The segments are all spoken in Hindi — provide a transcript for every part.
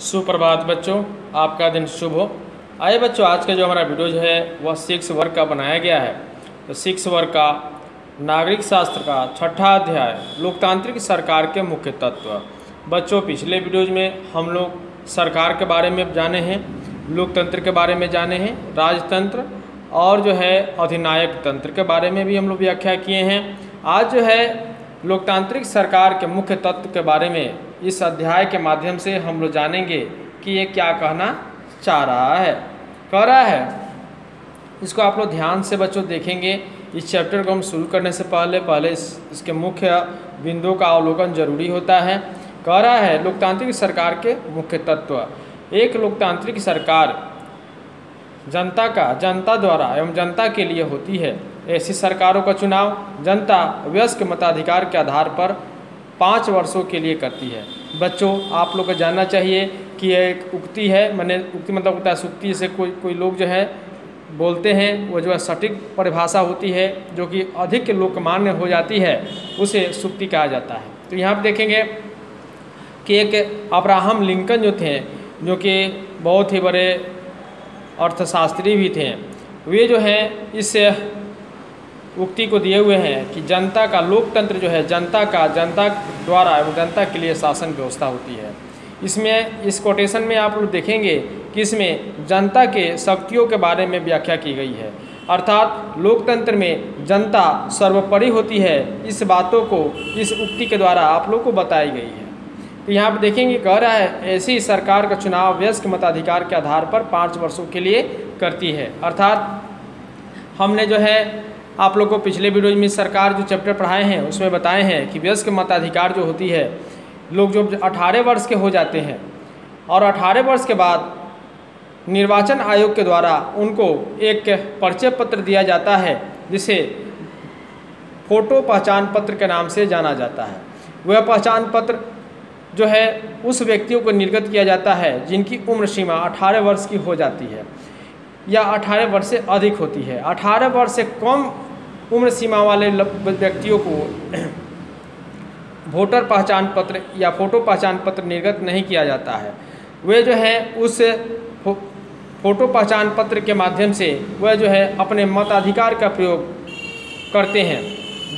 सुप्रभात बच्चों, आपका दिन शुभ हो। आइए बच्चों, आज का जो हमारा वीडियो जो है वह 6 वर्ग का बनाया गया है। तो 6 वर्ग का नागरिक शास्त्र का 6ठा अध्याय लोकतांत्रिक सरकार के मुख्य तत्व। बच्चों, पिछले वीडियोज में हम लोग सरकार के बारे में जाने हैं, लोकतंत्र के बारे में जाने हैं, राजतंत्र और जो है अधिनायक तंत्र के बारे में भी हम लोग व्याख्या किए हैं। आज जो है लोकतांत्रिक सरकार के मुख्य तत्व के बारे में इस अध्याय के माध्यम से हम लोग जानेंगे कि ये क्या कहना चाह रहा है, कह रहा है। इसको आप लोग ध्यान से बच्चों देखेंगे। इस चैप्टर को हम शुरू करने से पहले इसके मुख्य बिंदुओं का अवलोकन जरूरी होता है। कह रहा है लोकतांत्रिक सरकार के मुख्य तत्व। एक लोकतांत्रिक सरकार जनता द्वारा एवं जनता के लिए होती है। ऐसी सरकारों का चुनाव जनता वयस्क मताधिकार के आधार पर 5 वर्षों के लिए करती है। बच्चों, आप लोग को जानना चाहिए कि यह एक उक्ति है, उक्ति मतलब होता है सुक्ति से कोई लोग जो है बोलते हैं, वो जो है सटीक परिभाषा होती है जो कि अधिक लोकमान्य हो जाती है, उसे सुक्ति कहा जाता है। तो यहाँ पर देखेंगे कि एक अब्राहम लिंकन जो थे, जो कि बहुत ही बड़े अर्थशास्त्री भी थे, वे जो है इस उक्ति को दिए हुए हैं कि जनता का लोकतंत्र जो है जनता द्वारा एवं जनता के लिए शासन व्यवस्था होती है। इसमें इस कोटेशन में आप लोग देखेंगे कि इसमें जनता के शक्तियों के बारे में व्याख्या की गई है, अर्थात लोकतंत्र में जनता सर्वोपरि होती है। इस बातों को इस उक्ति के द्वारा आप लोग को बताई गई है। तो यहाँ पर देखेंगे कह रहा है ऐसी सरकार का चुनाव वयस्क मताधिकार के आधार पर 5 वर्षों के लिए करती है। अर्थात हमने जो है आप लोग को पिछले वीडियो में सरकार जो चैप्टर पढ़ाए हैं उसमें बताए हैं कि वयस्क मताधिकार जो होती है, लोग जो 18 वर्ष के हो जाते हैं और 18 वर्ष के बाद निर्वाचन आयोग के द्वारा उनको एक परिचय पत्र दिया जाता है, जिसे फोटो पहचान पत्र के नाम से जाना जाता है। वह पहचान पत्र जो है उस व्यक्तियों को निर्गत किया जाता है जिनकी उम्र सीमा 18 वर्ष की हो जाती है या 18 वर्ष से अधिक होती है। 18 वर्ष से कम उम्र सीमा वाले व्यक्तियों को वोटर पहचान पत्र या फोटो पहचान पत्र निर्गत नहीं किया जाता है। वे जो है उस फोटो पहचान पत्र के माध्यम से वह जो है अपने मताधिकार का प्रयोग करते हैं।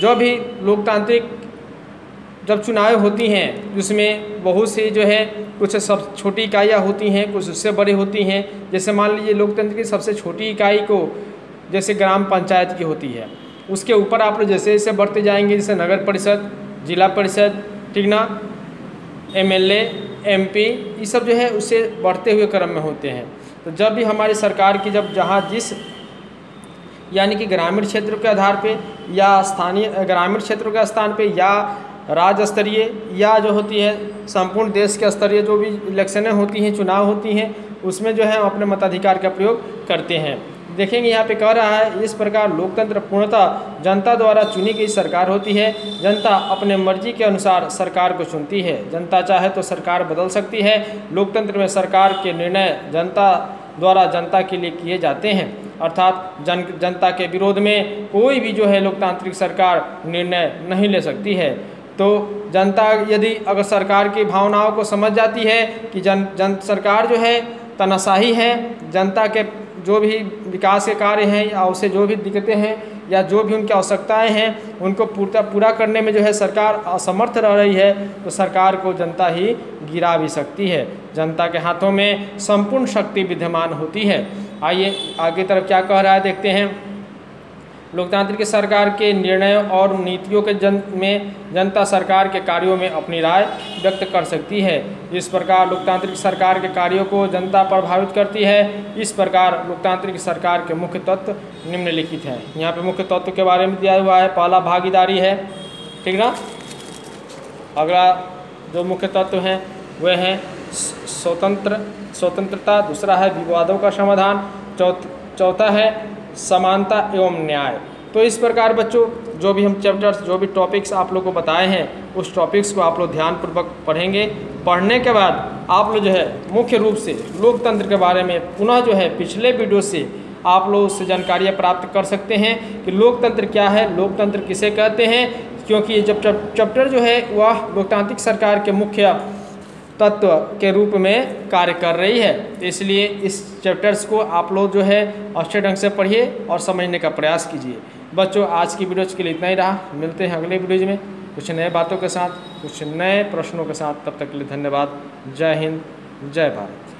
जो भी लोकतांत्रिक जब चुनाव होती हैं जिसमें बहुत से जो है कुछ सब छोटी इकाइयाँ होती हैं, कुछ उससे बड़ी होती हैं। जैसे मान लीजिए लोकतंत्र की सबसे छोटी इकाई को जैसे ग्राम पंचायत की होती है, उसके ऊपर आप लोग जैसे जैसे बढ़ते जाएंगे, जैसे नगर परिषद, जिला परिषद, ठीक ना, MLA, MP, ये सब जो है उससे बढ़ते हुए क्रम में होते हैं। तो जब भी हमारी सरकार की जहाँ जिस यानी कि ग्रामीण क्षेत्र के आधार पे या स्थानीय ग्रामीण क्षेत्रों के स्थान पे या राज्य स्तरीय या जो होती है संपूर्ण देश के स्तरीय जो भी इलेक्शनें होती हैं, चुनाव होती हैं, उसमें जो है हम अपने मताधिकार का प्रयोग करते हैं। देखेंगे यहाँ पे कह रहा है इस प्रकार लोकतंत्र पूर्णतः जनता द्वारा चुनी गई सरकार होती है। जनता अपने मर्जी के अनुसार सरकार को चुनती है। जनता चाहे तो सरकार बदल सकती है। लोकतंत्र में सरकार के निर्णय जनता द्वारा जनता के लिए किए जाते हैं, अर्थात जनता के विरोध में कोई भी जो है लोकतांत्रिक सरकार निर्णय नहीं ले सकती है। तो जनता यदि अगर सरकार की भावनाओं को समझ जाती है कि सरकार जो है तानाशाही है, जनता के जो भी विकास के कार्य हैं या उसे जो भी दिक्कतें हैं या जो भी उनकी आवश्यकताएं हैं उनको पूरा करने में जो है सरकार असमर्थ रह रही है, तो सरकार को जनता ही गिरा भी सकती है। जनता के हाथों में संपूर्ण शक्ति विद्यमान होती है। आइए आगे तरफ क्या कह रहा है देखते हैं। लोकतांत्रिक सरकार के निर्णयों और नीतियों के जनता सरकार के कार्यों में अपनी राय व्यक्त कर सकती है। इस प्रकार लोकतांत्रिक सरकार के कार्यों को जनता प्रभावित करती है। इस प्रकार लोकतांत्रिक सरकार के मुख्य तत्व निम्नलिखित हैं। यहाँ पे मुख्य तत्व के बारे में दिया हुआ है। पहला भागीदारी है, ठीक ना। अगला जो मुख्य तत्व हैं वह हैं स्वतंत्रता, दूसरा है विवादों का समाधान, चौथा है समानता एवं न्याय। तो इस प्रकार बच्चों जो भी हम चैप्टर्स जो भी टॉपिक्स आप लोग को बताए हैं उस टॉपिक्स को आप लोग ध्यानपूर्वक पढ़ेंगे। पढ़ने के बाद आप लोग जो है मुख्य रूप से लोकतंत्र के बारे में पुनः जो है पिछले वीडियो से आप लोग उससे जानकारियाँ प्राप्त कर सकते हैं कि लोकतंत्र क्या है, लोकतंत्र किसे कहते हैं। क्योंकि ये जब चैप्टर जो है वह लोकतांत्रिक सरकार के मुख्य तत्व के रूप में कार्य कर रही है। तो इसलिए इस चैप्टर्स को आप लोग जो है अच्छे ढंग से पढ़िए और समझने का प्रयास कीजिए। बच्चों, आज की वीडियो के लिए इतना ही रहा। मिलते हैं अगले वीडियो में कुछ नए बातों के साथ, कुछ नए प्रश्नों के साथ। तब तक के लिए धन्यवाद। जय हिंद, जय भारत।